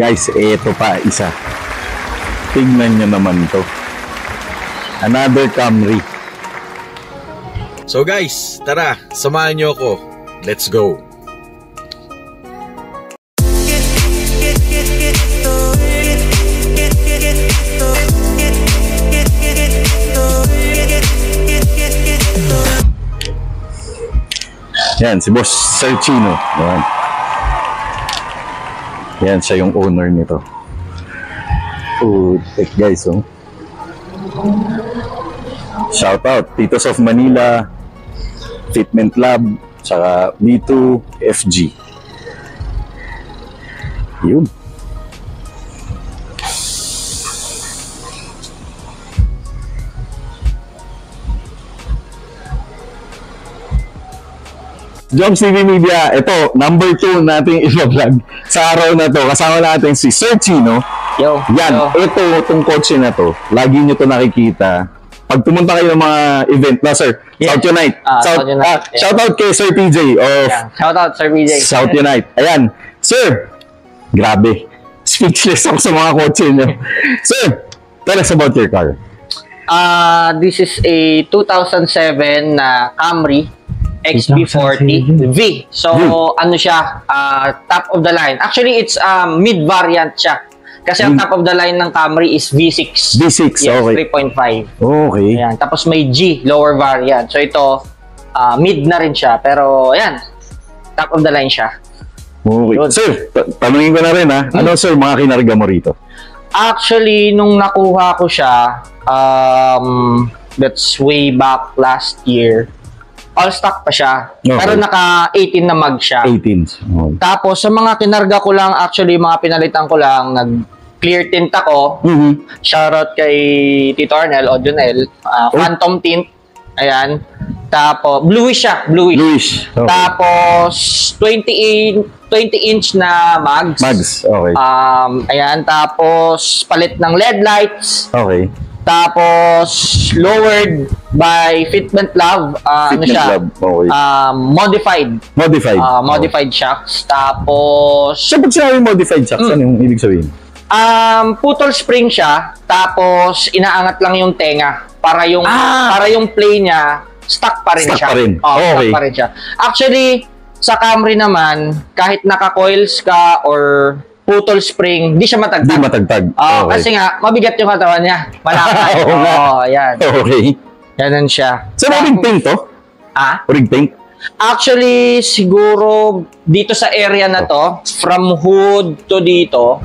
Guys, eto pa isa. Tignan nyo naman to. Another Camry. So guys, tara, samahan nyo ako. Let's go. Yan, si Boss Sir Chino. Yan. Yan, siya yung owner nito. Oh, tech guys, oh. Shout out, Titos of Manila, Fitment Lab, saka B2 FG. Yun. Jobs TV Media, ito, number 2 nating i-vlog sa araw na to. Kasama natin si Sir Chino. Yo. Yan, yo. ito, itong kotse na to. Lagi nyo to nakikita. Pag pumunta kayo ng mga event na, sir, Yeah. South Unite. South Unite. Yeah. Shout out kay Sir PJ of Shout out Sir PJ. South Unite. Ayan, sir, grabe. Speechless ako sa mga kotse nyo. Sir, tell us about your car. This is a 2007 na Camry XB40 V. So, ano siya, top of the line. Actually, it's mid-variant siya. Kasi ang top of the line ng Camry is V6. V6, yes, okay. 3.5. Okay. Ayan. Tapos may G, lower variant. So, ito, mid na rin siya. Pero, ayan, top of the line siya. Okay. Yun. Sir, tanungin ko na rin ha. Ano, sir, mga kinarga mo rito? Actually, nung nakuha ko siya, that's way back last year. All stock pa siya. Okay. Pero naka 18 na mag siya. 18. Okay. Tapos sa mga kinarga ko lang, actually mga pinalitan ko lang, nag-clear tint ako. Shoutout kay Tito Arnel, Odionel. Phantom tint. Ayan. Tapos, bluish siya. Bluish. Okay. Tapos, 20-inch na mags. Mags, okay. Ayan. Tapos, palit ng LED lights. Okay. Tapos, lowered by Fitment Lab. Ano Fitment siya? Lab, okay. Modified. Modified. Modified shocks. Tapos, So, pag sinabing modified shocks, ano yung ibig sabihin? putol spring siya. Tapos, inaangat lang yung tenga. Para yung play niya, stuck pa rin Stuck siya. pa rin. Okay. Okay. Stuck pa rin siya. Actually, sa Camry naman, kahit naka-coils ka or putol spring, di siya matagtag. Hindi matagtag. Okay. Kasi nga, mabigat yung katawan niya. Malakay. Oo nga. Yan. Okay. Ganun siya. So, rig paint to? Rig paint? Actually, siguro dito sa area na to, from hood to dito,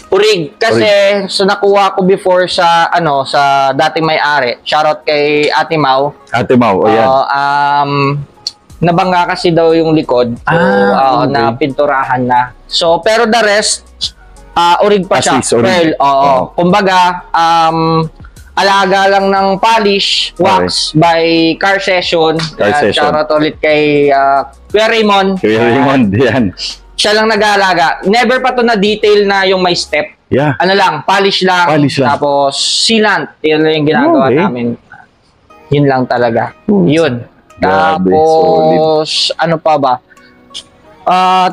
urig. Kasi, so nakuha ko before sa, sa dating may-ari. Shoutout kay Ate Mau. Ate Mau, o yan. Nabangga kasi daw yung likod. So, okay. na pinturahan na. So, pero the rest, urig pa siya. As is, urig. Well, kumbaga, alaga lang ng polish, wax by Car Session. Car Session. Shoutout ulit kay Kuya Raymond. Kuya Raymond, yan. Siya lang nag-aalaga. Never pa to na detail na yung may step. Yeah. Ano lang, polish lang. Polish lang. Tapos sealant. Yun lang yung ginagawa namin. Yun lang talaga. Yun. Grabe, Tapos, ano pa ba?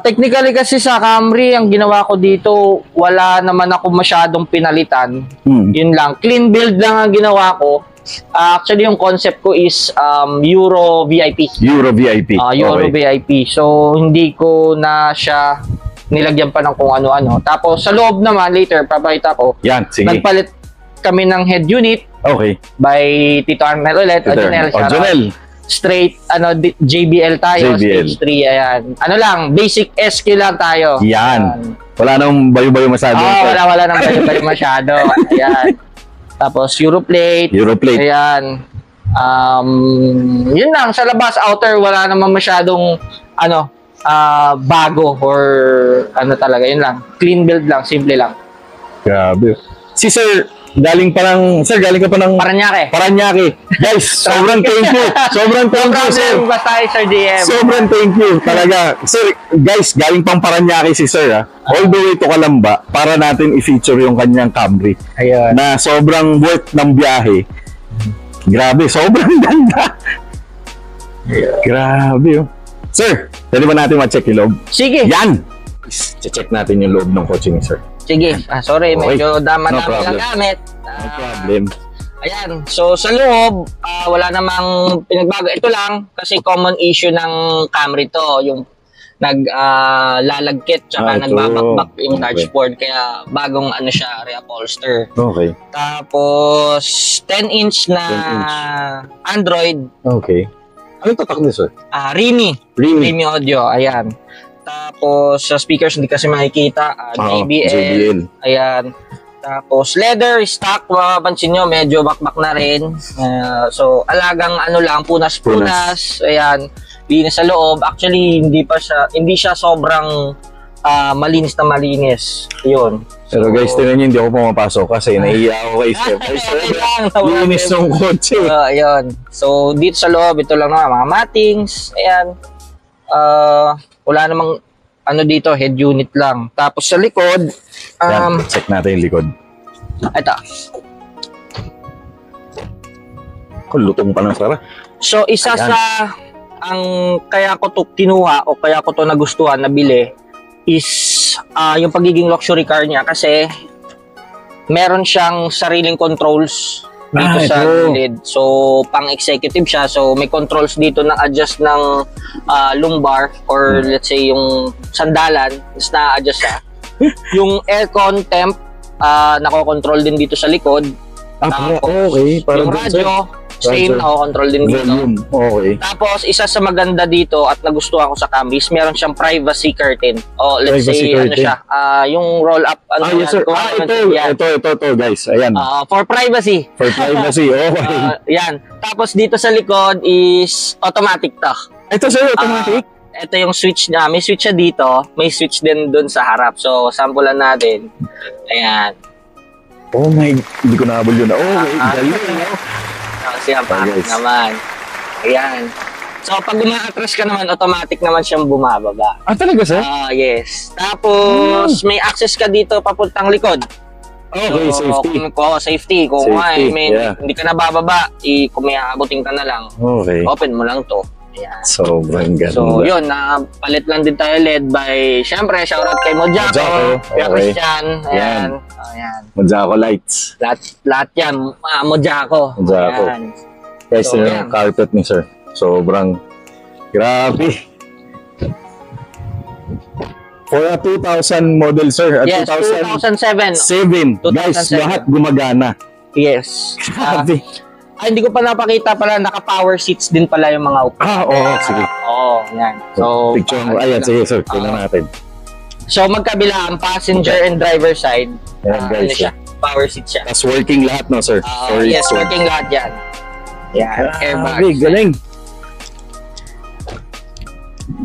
Technically kasi sa Camry, ang ginawa ko dito, wala naman ako masyadong pinalitan. Yun lang. Clean build lang ang ginawa ko. Actually, yung concept ko is Euro VIP. Euro VIP. Euro Okay. VIP. So, hindi ko na siya nilagyan pa ng kung ano-ano. Tapos, sa loob naman, later, papakita ko. Yan, sige. Nagpalit kami ng head unit Okay. by Tito Arnel ulit. Odionel. Straight, JBL tayo, JBL. stage 3, ayan. Ano lang, basic SQ lang tayo. Yan. Wala nang bayo-bayo masyado. Wala nang bayo masyado. Ayan. Tapos, Europlate. Europlate. Ayan. Yun lang, sa labas, outer, wala naman masyadong, bago or talaga, yun lang. Clean build lang, simple lang. Grabe. Si Sir, galing ka pa ng Paranaque. Guys, sobrang thank you. Sobrang thank you, sir. Basta Sir DM. Sobrang thank you. Talaga. Sir, guys, galing pang Paranaque si Sir, all the way to Calamba para natin i-feature yung kanyang Camry. Ayun. Na sobrang worth ng biyahe. Grabe, sobrang ganda. Grabe, oh. Sir, pwede ba natin ma-check yung loob? Sige. Yan! Check natin yung loob ng kotse ni Sir. Sige. Sorry, Okay. medyo No dama-dami lang problem. gamit. No problem. Ayan. So, sa loob, wala namang pinagbago. Ito lang, kasi common issue ng Camry to, yung lalagkit, tsaka ito. nagbabakbak yung Okay. dashboard. Kaya bagong ano siya, reupholster. Okay. Tapos, 10-inch na 10-inch. Android, Okay. Anong tatak niya, sir? Rimi. Rimi. Rimi audio, ayan. Tapos, sa speakers, hindi kasi makikita. JBL. JBL. Ayan. Tapos, leather, stock, mapapansin nyo, medyo bakbak na rin. So, alagang ano lang, punas-punas. Ayan, linis sa loob. Actually, hindi siya sobrang malinis na malinis. Yun. Pero guys, tingnan nyo, hindi ako pumapasok kasi naiiya ako kay sir. Ay, sir, linis ng kotse. Ayun. So, dito sa loob, ito lang naman, mga mattings. Ayan. Wala namang ano dito, head unit lang. Tapos sa likod, Yan, check natin yung likod. ito. Lutong pa ng sara. So, isa Ayan. sa ang kaya ko to kinuha o kaya ko to nagustuhan na bili is yung pagiging luxury car niya kasi meron siyang sariling controls dito sa ito. gilid. So, pang-executive siya. So, may controls dito na adjust ng lumbar or let's say yung sandalan is na-adjust siya. Yung aircon temp, nako-control din dito sa likod. Okay. Para Yung dun, sir. radyo, same, Radyo. nako-control din dito. Volume. Okay. Tapos, isa sa maganda dito at nagustuhan ko sa Camry is meron siyang privacy curtain. O, let's Privacy say, ano curtain. siya, yung roll-up. Yes, sir. Ito, guys. Ayan. For privacy. For privacy. Okay. Yan. Tapos, dito sa likod is automatic to. Ito, sir, automatic. Ito yung switch niya. May switch siya dito. May switch din dun sa harap. So, sampulan natin. Ayan. Oh my, hindi ko nahabol yun. Okay, galing. Kasi ang Guys. naman. Ayan. So, pag umaatras ka naman, automatic naman siyang bumababa. Talaga, sir? Yes. Tapos, may access ka dito papuntang likod. Okay, safety. Safety. Kung Safety, hindi ka nabababa, kung may aabutin ka na lang, Okay. open mo lang to. Ayan. Sobrang ganda. So, yun, palit lang din tayo led by, syempre, shoutout kay Mojako, Mojako, kay okay. Christian, ayan. Yan. Ayan. Mojako lights. Lahat yan, Mojako. Mojako. Ayan. Guys, So, yun yan. yung carpet ni sir. Sobrang grabe. For a 2000 model, sir. Yes, 2007. 2007. Guys, 2007. lahat gumagana. Yes. Grabe. Hindi ko pa napakita pala, naka-power seats din pala yung mga upuan. Oo, sige. Oo, yan. So, Picture mo. Ayan, sige, sir. Tingnan natin. So, magkabila ang passenger and driver side. Ayan, guys. Ano siya? Power seat siya. Tapos working lahat, no, sir? Yes, working lahat yan. Yan, airbag. Galing.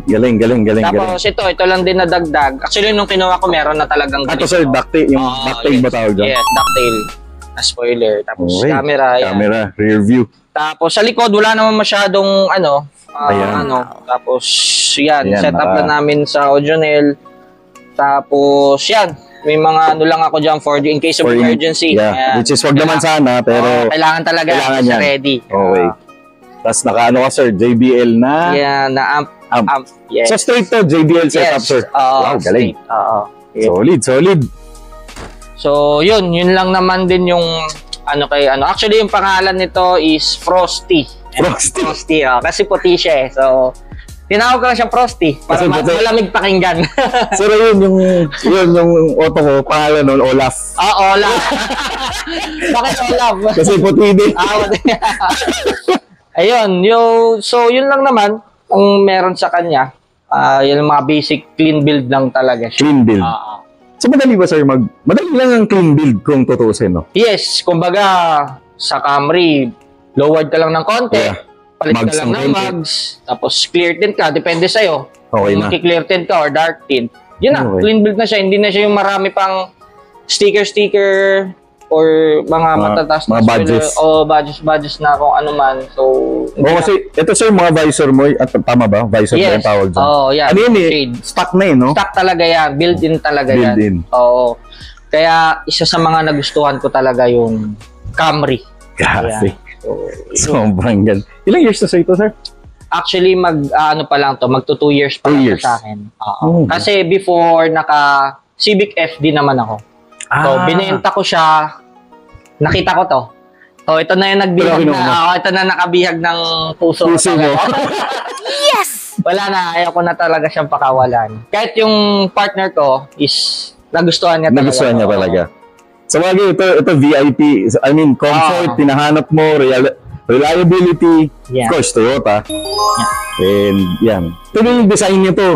Galing. Tapos ito lang din na dagdag. Actually, nung kinuha ko, meron na talagang Ito, sir, ducktail. Yung ducktail ba tawag dyan? Yes, ducktail. Na spoiler. Tapos Okay. camera. Yan. Camera, rear view. Tapos sa likod, wala naman masyadong Ayan. Tapos yan, Ayan, set up lang namin sa Audionel. Tapos yan, may mga ano lang ako dyan for in case of emergency. Yeah, Ayan. which is wag naman sana, pero kailangan talaga kailangan yan. ready. okay. Tapos nakaano ka, sir, JBL na. Yan, na amp. Yes. So straight to JBL setup, sir. Wow, galing. Oo. Solid. So, yun lang naman din yung Actually, yung pangalan nito is Frosty. Frosty. Kasi puti siya eh. So, tinawag ko lang siya Frosty para Kasi puti. malamig pakinggan. Sir, yun yung auto ko, pangalan nun, Olaf. Olaf. Bakit Olaf? Kasi puti din. Puti. Ayun, so yun lang naman ang meron sa kanya. Yung mga basic clean build lang talaga siya. Clean build. So madali ba, sir, madali lang ang clean build kung tutusin, no? Yes, kumbaga sa Camry, lowered ka lang ng konti, palit Mugs ka lang ng ng konti. mugs, tapos clear tint ka, depende sa'yo. Okay na. Clear tint ka or dark tint. Yun na, Okay. clean build na siya. Hindi na siya yung marami pang sticker or mga matataas mga badges. O badges na kung ano man. So, Kasi ito, sir, mga visor mo, at tama ba? Visor ba yes. yung tawag dyan? Yan. Ano yun Shade. Stock na no? Stock talaga yan. Built-in talaga yan. Built-in. Oo. Kaya isa sa mga nagustuhan ko talaga yung Camry. Grabe. So, Sobrang gan. Ilang years na sa ito, sir? actually, pa lang to. Magto 2 years pa 2 lang years. sa akin. Oh. Kasi before, Civic FD naman ako. So, binenta ko siya. Nakita ko to. So, ito na yung nagbihag ito na nakabihag ng puso mo. Yes! Wala na, ayaw ko na talaga siyang pakawalan. Kahit yung partner ko is nagustuhan niya talaga. Nagustuhan niya talaga. So, bagay, ito VIP. I mean, comfort, tinahanap mo, reliability, of course, Toyota. And yan. Ito yung design niya to.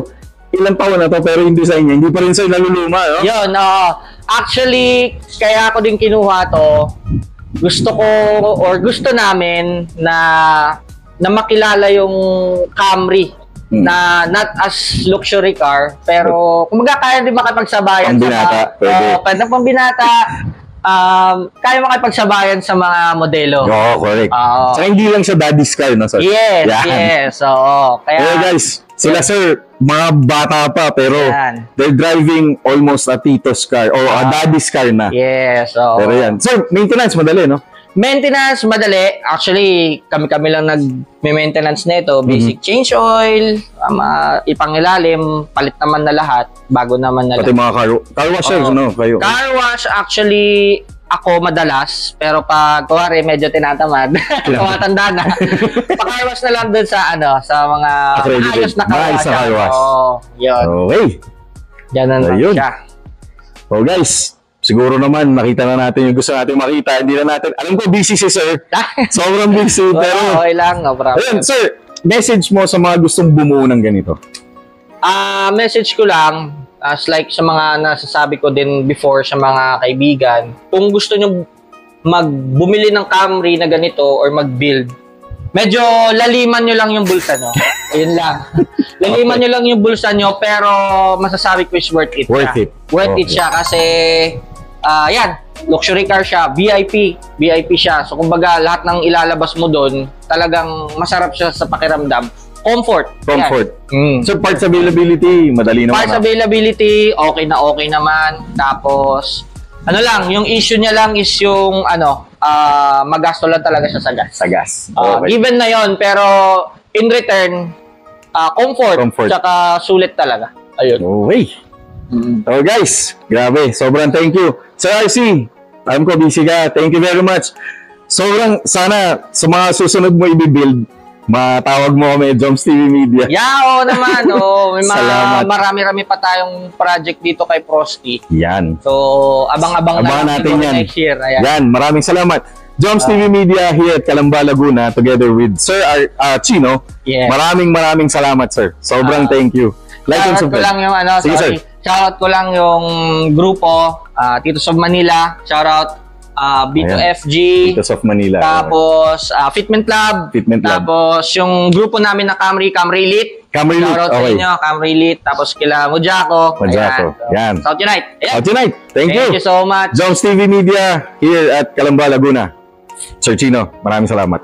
Ilang taon na to, pero yung design niya, hindi pa rin sa'yo naluluma, no? Yun, actually, kaya ako din kinuha to. Gusto ko, or gusto namin na makilala yung Camry na not as luxury car, pero kumaga kaya din makipagsabayan pambinata, pwede pambinata, kaya makipagsabayan sa mga modelo. Oo, correct. Saka hindi lang siya daddy's car, no? So, yes. Oo. Kaya guys, sila sir, mga bata pa, pero they're driving almost a tito's car or a daddy's car na. Yes. Oo. Pero yan. Sir, maintenance, madali, no? Maintenance, madali. Actually, kami lang nag-maintenance nito. Basic change oil, ipangilalim, palit naman na lahat, bago naman na lahat. Pati mga car washers, no? Kayo. Car wash, actually, ako madalas, pero pag kuwari medyo tinatamad, tumatanda na. Pa-car wash na lang dun sa sa mga ayos na car wash. Yun. Okay. Yan na lang siya. So guys, siguro naman nakita na natin yung gusto natin makita. Hindi na natin, alam ko busy si sir. Sobrang busy. Pero okay lang, no problem. Ayun, sir, message mo sa mga gustong bumuo ng ganito. Message ko lang, as like sa mga nasasabi ko din before sa mga kaibigan, kung gusto nyo bumili ng Camry na ganito or mag-build, medyo laliman nyo lang yung bulsa nyo. Ayun lang. Laliman nyo lang yung bulsa nyo, pero masasabi ko is worth it. Worth it siya kasi yan, luxury car siya, VIP siya. So kumbaga lahat ng ilalabas mo doon, talagang masarap siya sa pakiramdam. Comfort. So parts availability, madali naman. Parts availability, okay naman. Tapos ano lang, yung issue niya lang is yung magasto lang talaga siya sa gas. Given na yon, pero in return, comfort. Tsaka sulit talaga. Ayun. Okay. So guys, grabe, sobrang thank you. Sir RC, alam ko busy ka. Thank you very much. Sobrang sana sa mga susunod mo i-build, matawag mo kami, Joms TV Media. Oo naman. May marami-rami pa tayong project dito kay Prosky. Yan. So, abang-abang natin yan next year. Ayan. Yan, maraming salamat. Joms TV Media here at Calamba, Laguna, together with Sir Chino. Yes. Maraming salamat, sir. Sobrang thank you. Like and subscribe. Shoutout ko lang yung shoutout ko lang yung grupo, Titos of Manila. Shoutout B2FG. Titos of Manila. Tapos Fitment Lab. Tapos yung grupo namin na Camry Elite. Shoutout sa inyo, Camry Elite. Tapos kila Mojako. Yan. South Unite. South Unite. Thank you. Thank you so much. Joms TV Media here at Calamba, Laguna. Sir Chino, maraming salamat.